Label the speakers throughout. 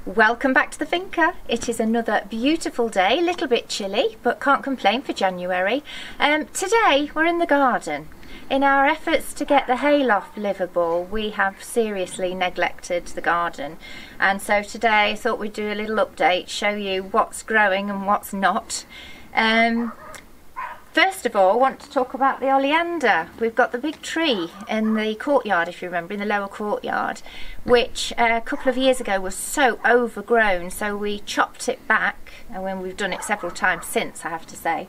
Speaker 1: Welcome back to the finca. It is another beautiful day, a little bit chilly, but can't complain for January. Today we're in the garden. In our efforts to get the hayloft livable, we have seriously neglected the garden. And so today I thought we'd do a little update, show you what's growing and what's not. First of all, I want to talk about the oleander. We've got the big tree in the courtyard, if you remember, in the lower courtyard, which a couple of years ago was so overgrown, so we chopped it back, and when we've done it several times since, I have to say.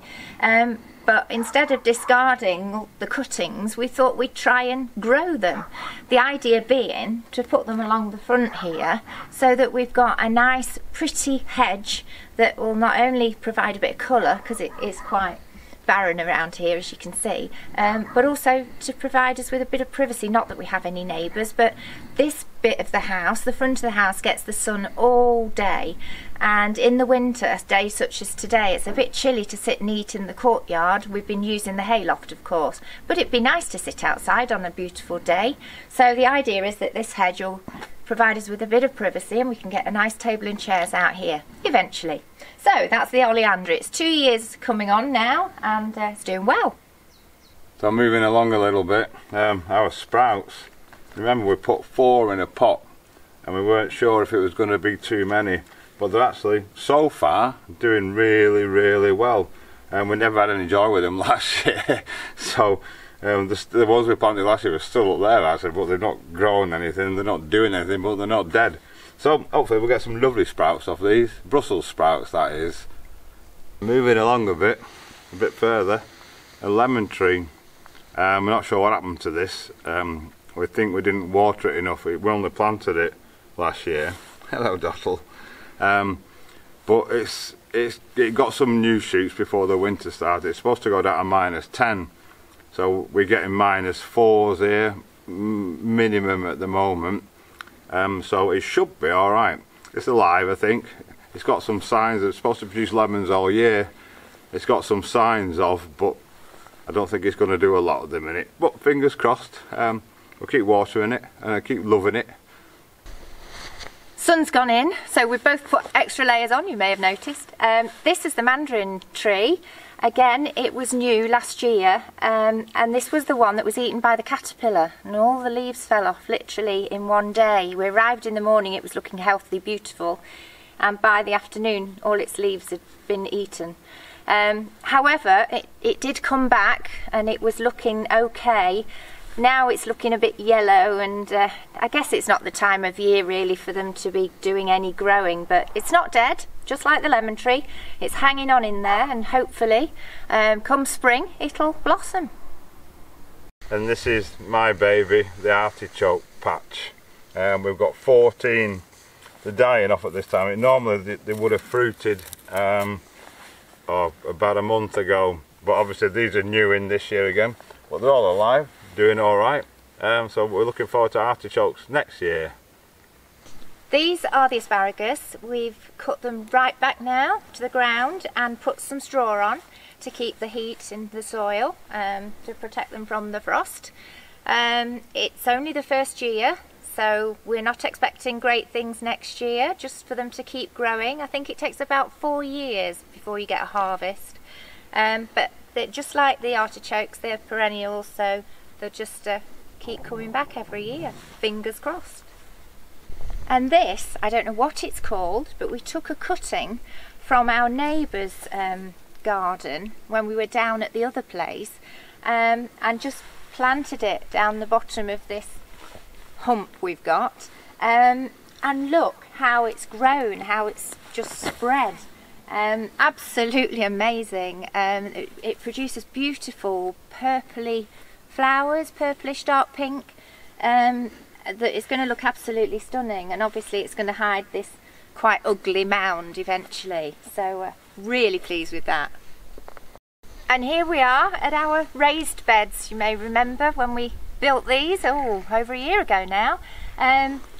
Speaker 1: But instead of discarding the cuttings, we thought we'd try and grow them. The idea being to put them along the front here so that we've got a nice pretty hedge that will not only provide a bit of colour, because it is quite barren around here, as you can see, but also to provide us with a bit of privacy. Not that we have any neighbours, but this bit of the house, the front of the house, gets the sun all day, and in the winter, days such as today, it's a bit chilly to sit and eat in the courtyard. We've been using the hayloft, of course, but it'd be nice to sit outside on a beautiful day. So the idea is that this hedge will provide us with a bit of privacy, and we can get a nice table and chairs out here eventually. So that's the oleander. It's 2 years coming on now, and it's doing well.
Speaker 2: So moving along a little bit, our sprouts, remember we put 4 in a pot and we weren't sure if it was going to be too many, but they're actually so far doing really well, and we never had any joy with them last year. So the ones we planted last year are still up there actually, but they've not grown anything, they're not doing anything, but they're not dead. So hopefully we'll get some lovely sprouts off these, Brussels sprouts that is. Moving along a bit further, a lemon tree. We're not sure what happened to this. We think we didn't water it enough. We only planted it last year. Hello Dottle. But it got some new shoots before the winter started. It's supposed to go down to -10. So we're getting -4s here, minimum at the moment. So it should be alright. It's alive, I think. It's got some signs. It's supposed to produce lemons all year. It's got some signs of, but I don't think it's going to do a lot at the minute. But fingers crossed. We'll keep watering it and I keep loving it.
Speaker 1: Sun's gone in, so we've both put extra layers on, you may have noticed. This is the mandarin tree. Again, it was new last year, and this was the one that was eaten by the caterpillar, and all the leaves fell off literally in one day. We arrived in the morning, it was looking healthy, beautiful, and by the afternoon all its leaves had been eaten. However, it did come back and it was looking okay. Now it's looking a bit yellow, and I guess it's not the time of year really for them to be doing any growing, but it's not dead, just like the lemon tree. It's hanging on in there, and hopefully come spring it'll blossom.
Speaker 2: And this is my baby, the artichoke patch. We've got 14. They're dying off at this time. Normally they would have fruited about a month ago, but obviously these are new in this year again, but they're all alive, doing all right. So we're looking forward to artichokes next year.
Speaker 1: These are the asparagus. We've cut them right back now to the ground and put some straw on to keep the heat in the soil, to protect them from the frost. It's only the first year, so we're not expecting great things next year, just for them to keep growing. I think it takes about 4 years before you get a harvest. But they're just like the artichokes, they're perennials, so they'll just keep coming back every year, fingers crossed. And this, I don't know what it's called, but we took a cutting from our neighbour's garden when we were down at the other place, and just planted it down the bottom of this hump we've got, and look how it's grown, how it's just spread. Absolutely amazing. It produces beautiful purpley flowers, purplish dark pink, that is going to look absolutely stunning, and obviously it's going to hide this quite ugly mound eventually, so really pleased with that. And here we are at our raised beds. You may remember when we built these, over a year ago now.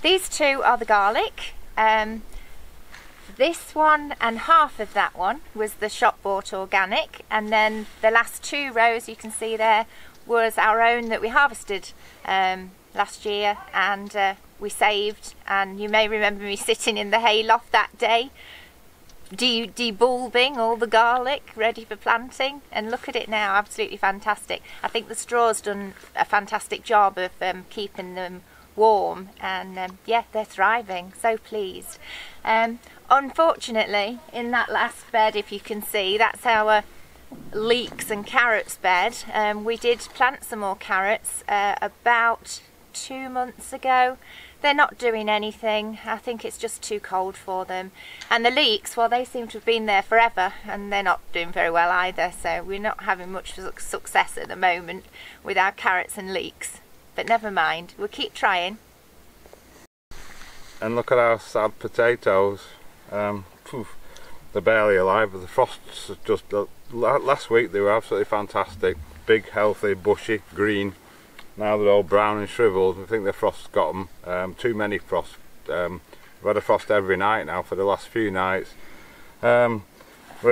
Speaker 1: These two are the garlic. This one and half of that one was the shop bought organic, and then the last 2 rows you can see there was our own that we harvested last year, and we saved, and you may remember me sitting in the hayloft that day debulbing all the garlic ready for planting, and look at it now, absolutely fantastic. I think the straw's done a fantastic job of keeping them warm, and yeah, they're thriving, so pleased. Unfortunately, in that last bed, if you can see, that's our leeks and carrots bed. We did plant some more carrots about 2 months ago. They're not doing anything. I think it's just too cold for them. And the leeks, well, they seem to have been there forever, and they're not doing very well either, so we're not having much success at the moment with our carrots and leeks. But never mind, we'll keep trying.
Speaker 2: And look at our sad potatoes. They're barely alive, but the frosts just... last week they were absolutely fantastic. Big, healthy, bushy, green. Now they're all brown and shriveled. I think the frost's got them. Too many frosts. We've had a frost every night now for the last few nights. We'll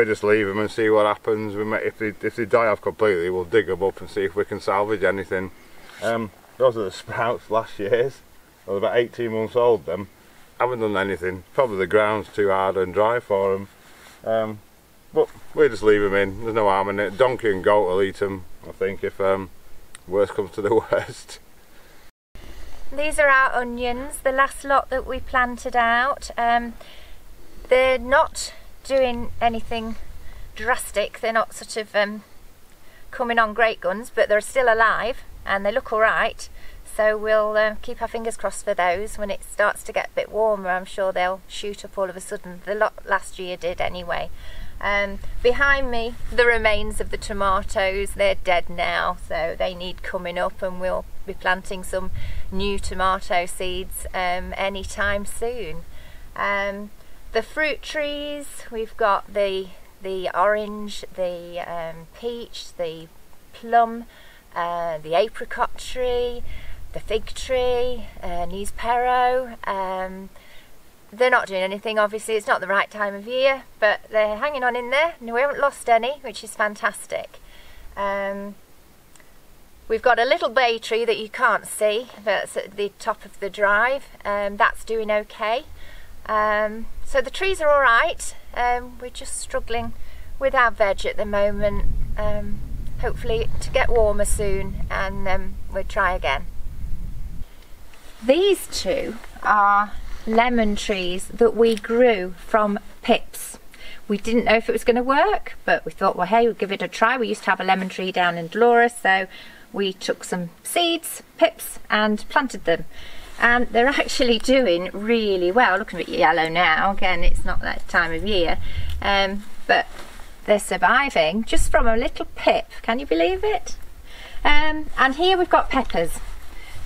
Speaker 2: just leave them and see what happens. If they die off completely, we'll dig them up and see if we can salvage anything. Those are the sprouts last year's. They're about 18 months old. Them haven't done anything. Probably the ground's too hard and dry for them. But we'll just leave them in. There's no harm in it. Donkey and goat will eat them, I think, if worst comes to the worst.
Speaker 1: These are our onions, the last lot that we planted out. They're not doing anything drastic. They're not sort of coming on great guns, but they're still alive and they look all right. So we'll keep our fingers crossed for those. When it starts to get a bit warmer, I'm sure they'll shoot up all of a sudden. The lot last year did anyway. Behind me, the remains of the tomatoes, they're dead now, so they need coming up, and we'll be planting some new tomato seeds anytime soon. The fruit trees, we've got the orange, the peach, the plum, the apricot tree, the fig tree, Nispero. They're not doing anything, obviously. It's not the right time of year, but they're hanging on in there, and we haven't lost any, which is fantastic. We've got a little bay tree that you can't see, that's at the top of the drive. That's doing okay. So the trees are all right. We're just struggling with our veg at the moment. Hopefully to get warmer soon, and we'll try again. These two are lemon trees that we grew from pips. We didn't know if it was going to work, but we thought, well, hey, we'll give it a try. We used to have a lemon tree down in Dolores, so we took some seeds, pips, and planted them. And they're actually doing really well. Looking a bit yellow now. Again, it's not that time of year, but they're surviving just from a little pip. Can you believe it? And here we've got peppers.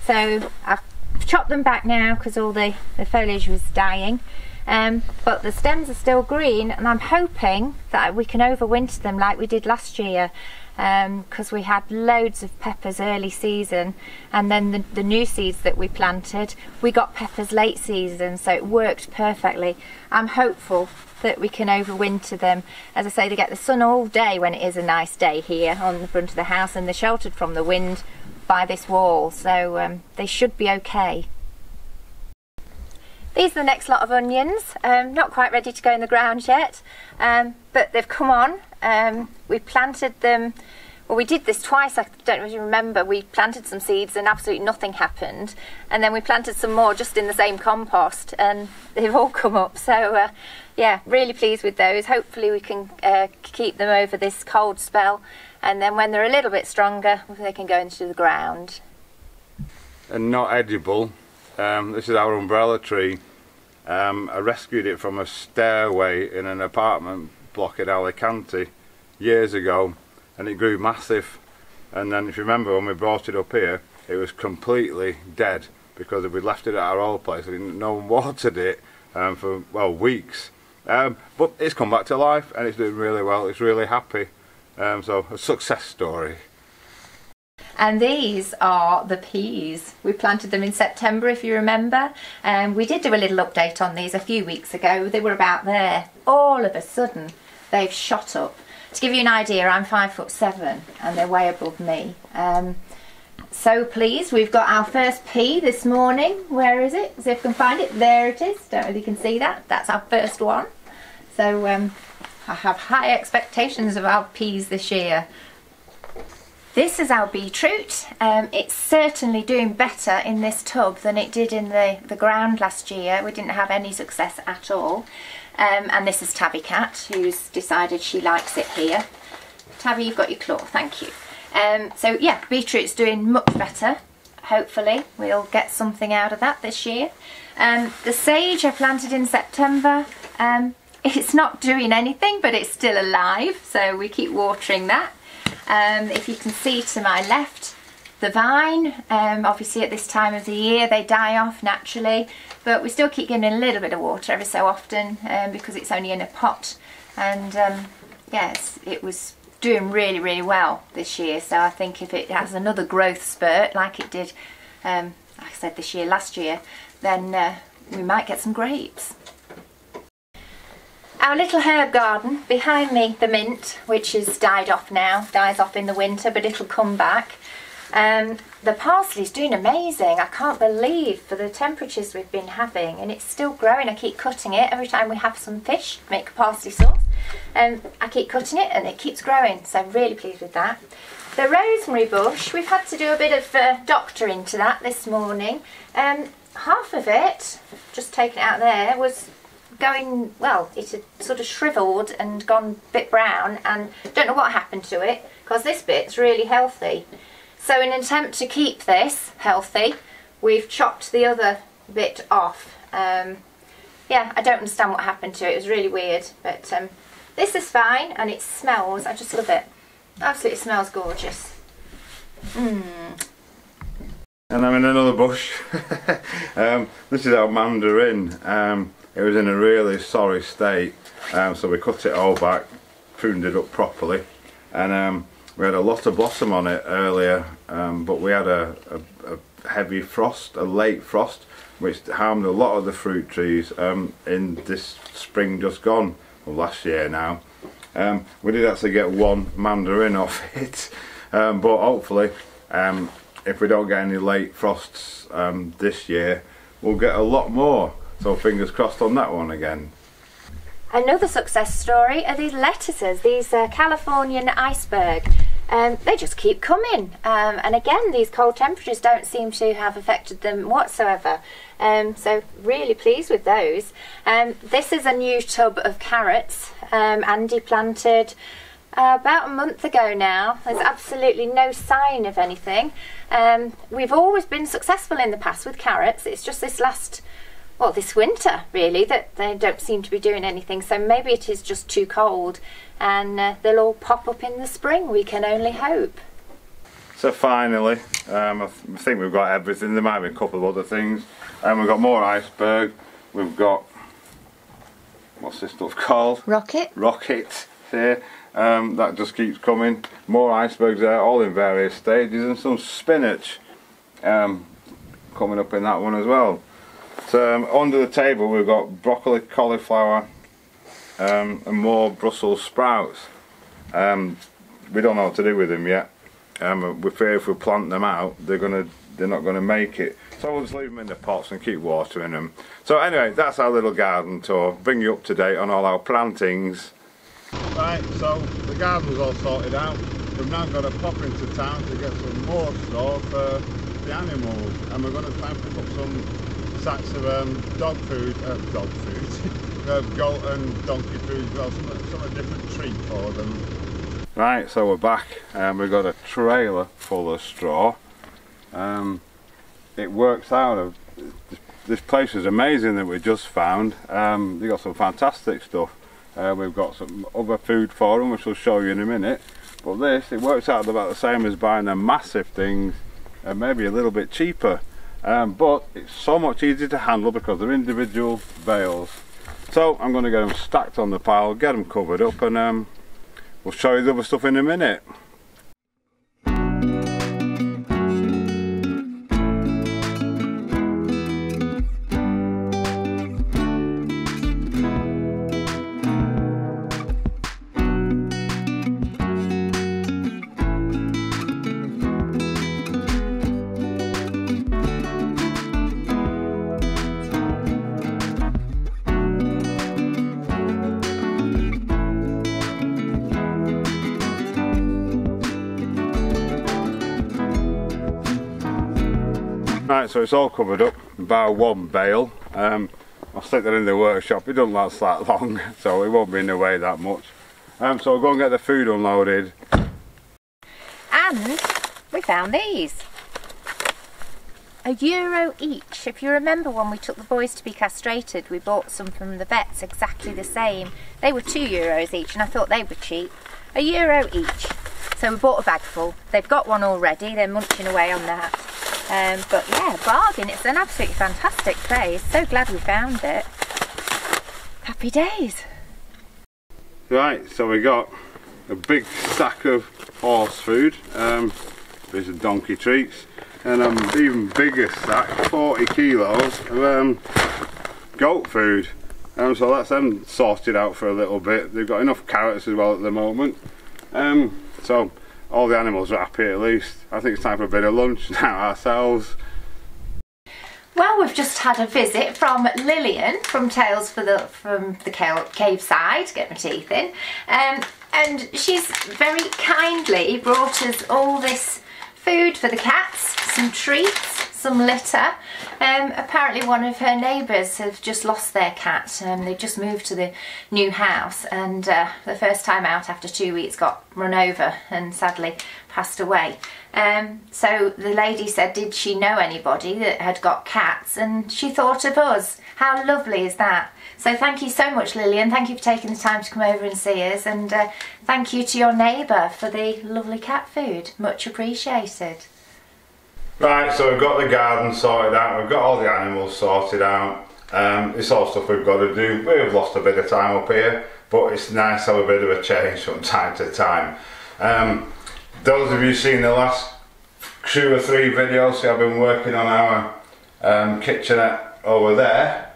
Speaker 1: So I've chopped them back now because all the foliage was dying, but the stems are still green, and I'm hoping that we can overwinter them like we did last year, because we had loads of peppers early season, and then the new seeds that we planted, we got peppers late season, so it worked perfectly. I'm hopeful that we can overwinter them. As I say, they get the sun all day when it is a nice day here on the front of the house, and they're sheltered from the wind by this wall, so they should be okay. These are the next lot of onions. Not quite ready to go in the ground yet, but they've come on. We planted them, well, we did this twice, I don't really remember. We planted some seeds and absolutely nothing happened, and then we planted some more just in the same compost, and they've all come up. So yeah, really pleased with those. Hopefully we can keep them over this cold spell, and then when they're a little bit stronger, they can go into the ground.
Speaker 2: And not edible. This is our umbrella tree. I rescued it from a stairway in an apartment block in Alicante years ago, and it grew massive. And then, if you remember, when we brought it up here, it was completely dead because we left it at our old place. No one watered it for, well, weeks. But it's come back to life, and it's doing really well. It's really happy. So a success story.
Speaker 1: And these are the peas. We planted them in September, if you remember. We did do a little update on these a few weeks ago. They were about there. All of a sudden, they've shot up. To give you an idea, I'm 5'7" and they're way above me. So pleased, we've got our first pea this morning. Where is it? See if I can find it. There it is. Don't know if you can see that. That's our first one. So I have high expectations of our peas this year. This is our beetroot. It's certainly doing better in this tub than it did in the ground last year. We didn't have any success at all. And this is Tabby Cat, who's decided she likes it here. Tabby, you've got your claw, thank you. So yeah, beetroot's doing much better. Hopefully we'll get something out of that this year. The sage I planted in September, it's not doing anything, but it's still alive, so we keep watering that. If you can see to my left, the vine, obviously at this time of the year they die off naturally, but we still keep giving it a little bit of water every so often because it's only in a pot. And yes, it was doing really well this year, so I think if it has another growth spurt like it did, like I said, last year, then we might get some grapes. Our little herb garden behind me, the mint, which has died off now, dies off in the winter, but it'll come back. The parsley's doing amazing. I can't believe for the temperatures we've been having, and it's still growing. I keep cutting it every time we have some fish, make a parsley sauce. I keep cutting it and it keeps growing, so I'm really pleased with that. The rosemary bush, we've had to do a bit of doctoring to that this morning. Half of it, just taken it out there, was going, well, it had sort of shriveled and gone a bit brown, and don't know what happened to it, because this bit's really healthy. So in an attempt to keep this healthy, we've chopped the other bit off. Yeah, I don't understand what happened to it. It was really weird, but this is fine, and it smells, I just love it. Absolutely smells gorgeous. And
Speaker 2: I'm in another bush. This is our mandarin. It was in a really sorry state, so we cut it all back, pruned it up properly, and we had a lot of blossom on it earlier, but we had a heavy frost, a late frost, which harmed a lot of the fruit trees in this spring just gone, well, last year now. We did actually get one mandarin off it, but hopefully if we don't get any late frosts this year, we'll get a lot more, so fingers crossed on that one again.
Speaker 1: Another success story are these lettuces, these Californian iceberg. They just keep coming, and again these cold temperatures don't seem to have affected them whatsoever, so really pleased with those. This is a new tub of carrots Andy planted about a month ago now. There's absolutely no sign of anything. We've always been successful in the past with carrots. It's just this winter really that they don't seem to be doing anything, so maybe it is just too cold, and they'll all pop up in the spring, we can only hope.
Speaker 2: So finally, I think we've got everything. There might be a couple of other things. We've got more iceberg, we've got, what's this stuff called?
Speaker 1: Rocket.
Speaker 2: Rocket here. That just keeps coming. More icebergs there, all in various stages, and some spinach coming up in that one as well. So under the table we've got broccoli, cauliflower, and more Brussels sprouts. We don't know what to do with them yet. We fear if we plant them out, they're not gonna make it. So we'll just leave them in the pots and keep watering them. So anyway, that's our little garden tour. Bring you up to date on all our plantings. Right, so the garden's all sorted out. We've now got to pop into town to get some more straw for the animals, and we're going to try and pick up some sacks of goat and donkey food as well, some different treat for them. Right, so we're back, and we've got a trailer full of straw. It works out, this place is amazing that we just found. They've got some fantastic stuff. We've got some other food for them, which we'll show you in a minute. But this, it works out about the same as buying the massive things, and maybe a little bit cheaper. But it's so much easier to handle because they're individual bales. So I'm going to get them stacked on the pile, get them covered up, and we'll show you the other stuff in a minute. Right, so it's all covered up by one bale. I'll stick that in the workshop. It doesn't last that long, so it won't be in the way that much. So we'll go and get the food unloaded.
Speaker 1: And we found these. €1 each. If you remember when we took the boys to be castrated, we bought some from the vets exactly the same. They were €2 each, and I thought they were cheap. €1 each. So we bought a bag full. They've got one already. They're munching away on that. But yeah, bargain. It's an absolutely fantastic place. So glad we found it. Happy days.
Speaker 2: Right, so we got a big stack of horse food. These are donkey treats. And an even bigger stack, 40 kilos of goat food. So that's them sorted out for a little bit. They've got enough carrots as well at the moment. So all the animals are happy at least. I think it's time for a bit of lunch now ourselves.
Speaker 1: Well, we've just had a visit from Lillian from Tales from the Cave Side, get my teeth in, and she's very kindly brought us all this food for the cats, some treats, some litter. Apparently one of her neighbours have just lost their cat. They just moved to the new house, and the first time out after 2 weeks got run over and sadly passed away. So the lady said, did she know anybody that had got cats, and she thought of us. How lovely is that? So thank you so much, Lillian. Thank you for taking the time to come over and see us, and thank you to your neighbour for the lovely cat food. Much appreciated.
Speaker 2: Right, so we've got the garden sorted out, we've got all the animals sorted out. It's all stuff we've got to do. We've lost a bit of time up here, but it's nice to have a bit of a change from time to time. Those of you seen the last 2 or 3 videos, see I've been working on our kitchenette over there.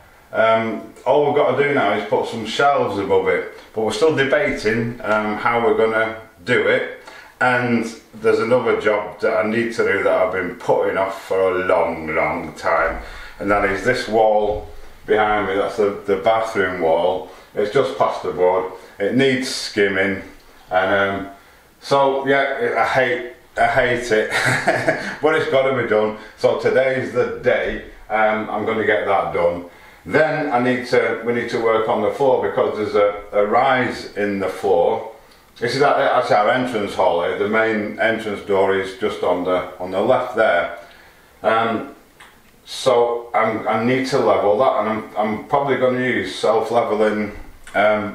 Speaker 2: All we've got to do now is put some shelves above it, but we're still debating how we're going to do it. And there's another job that I need to do that I've been putting off for a long time, and that is this wall behind me. That's the bathroom wall. It's just plasterboard. It needs skimming, and so yeah, I hate it, but it's got to be done. So today's the day. I'm going to get that done. Then we need to work on the floor, because there's a rise in the floor. This is that's our entrance hall here. The main entrance door is just on the left there. So I need to level that, and I'm probably going to use self-leveling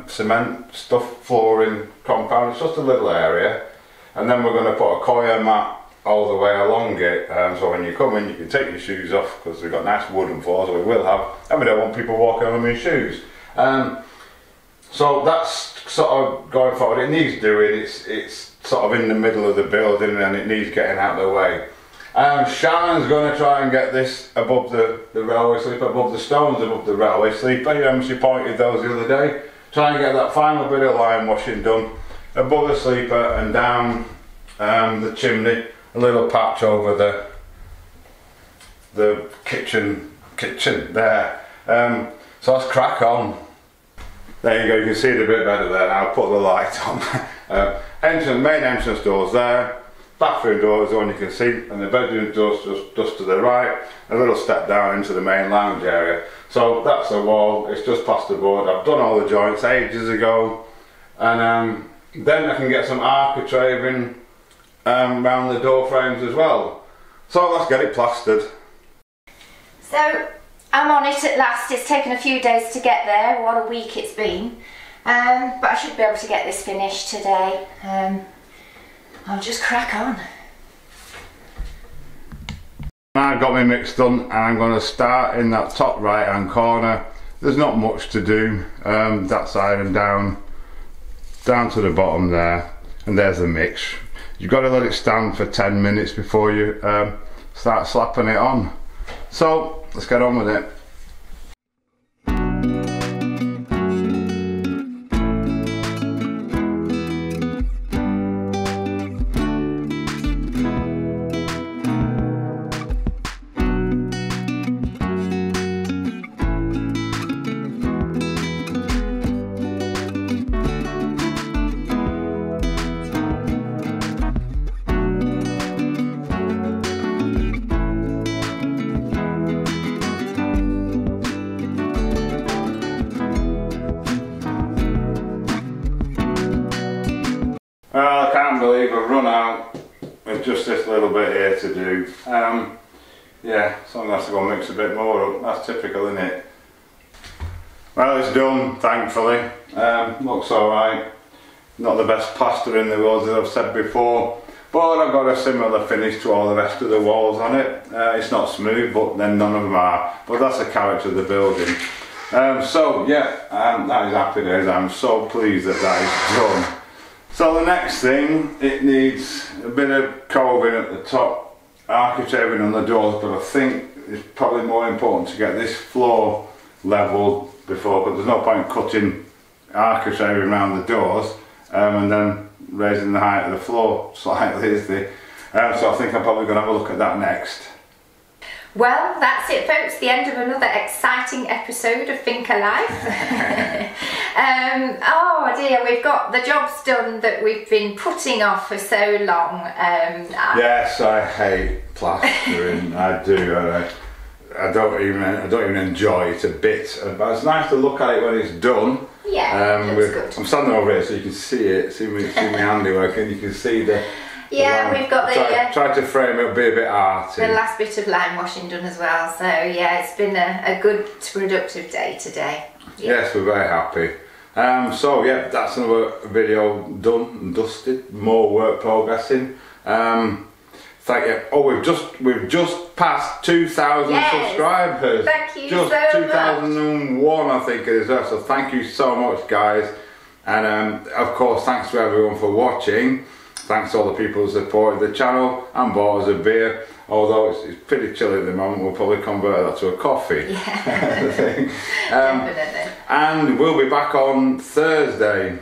Speaker 2: cement stuff flooring compound. It's just a little area, and then we're going to put a coir mat all the way along it. So when you come in, you can take your shoes off, because we've got nice wooden floors. We will have, and we don't want people walking on in shoes. So that's sort of going forward. It needs doing. It's sort of in the middle of the building, and it needs getting out of the way. Shannon's going to try and get this above the railway sleeper, above the stones above the railway sleeper. She pointed those the other day. Try and get that final bit of line washing done above the sleeper and down the chimney. A little patch over the kitchen there. So let's crack on. There you go, you can see it a bit better there now. I'll put the light on. Main entrance door's there. Bathroom door is the one you can see, and the bedroom door's just to the right. A little step down into the main lounge area. So that's the wall. It's just plasterboard. I've done all the joints ages ago, and then I can get some architrave around the door frames as well. So let's get it plastered. So I'm on it at last. It's taken a few days to get there. What a week it's been. But I should be able to get this finished today. I'll just crack on. I've got my mix done, and I'm going to start in that top right hand corner. There's not much to do. That side and down to the bottom there, and there's the mix. You've got to let it stand for 10 minutes before you start slapping it on. So let's get on with it. can't believe I've run out with just this little bit here to do. Yeah, so I'm going to have to go mix a bit more up. That's typical, isn't it? Well, it's done, thankfully. Looks alright. Not the best plaster in the world, as I've said before, but I've got a similar finish to all the rest of the walls on it. It's not smooth, but then none of them are. But that's the character of the building. So yeah, that is happy days. I'm so pleased that that is done. So the next thing, it needs a bit of coving at the top, architecting on the doors, but I think it's probably more important to get this floor level before, but there's no point cutting architecting around the doors and then raising the height of the floor slightly, is the so I think I'm probably going to have a look at that next.
Speaker 1: Well, that's it folks, the end of another exciting episode of Think Alive. Oh dear, we've got the jobs done that we've been putting off for so long.
Speaker 2: Yes, I hate plastering, I do. I don't even enjoy it a bit, but it's nice to look at it when it's done.
Speaker 1: Yeah, it looks good.
Speaker 2: I'm standing over here so you can see it, see my handiwork, and you can see the
Speaker 1: we've got the
Speaker 2: try to frame it, be a bit arty.
Speaker 1: The last bit of lime washing done as well. So yeah, it's been a good productive day today. Yeah.
Speaker 2: Yes, we're very happy. So yeah, that's another video done and dusted. More work progressing. Thank you. Oh, we've just passed 2,000 subscribers.
Speaker 1: Thank you
Speaker 2: just
Speaker 1: so
Speaker 2: 2001, I think it is. So thank you so much, guys. And of course, thanks to everyone for watching. Thanks to all the people who supported the channel and bought us a beer. Although it's pretty chilly at the moment, we'll probably convert that to a coffee.
Speaker 1: Yeah. Definitely.
Speaker 2: And we'll be back on Thursday.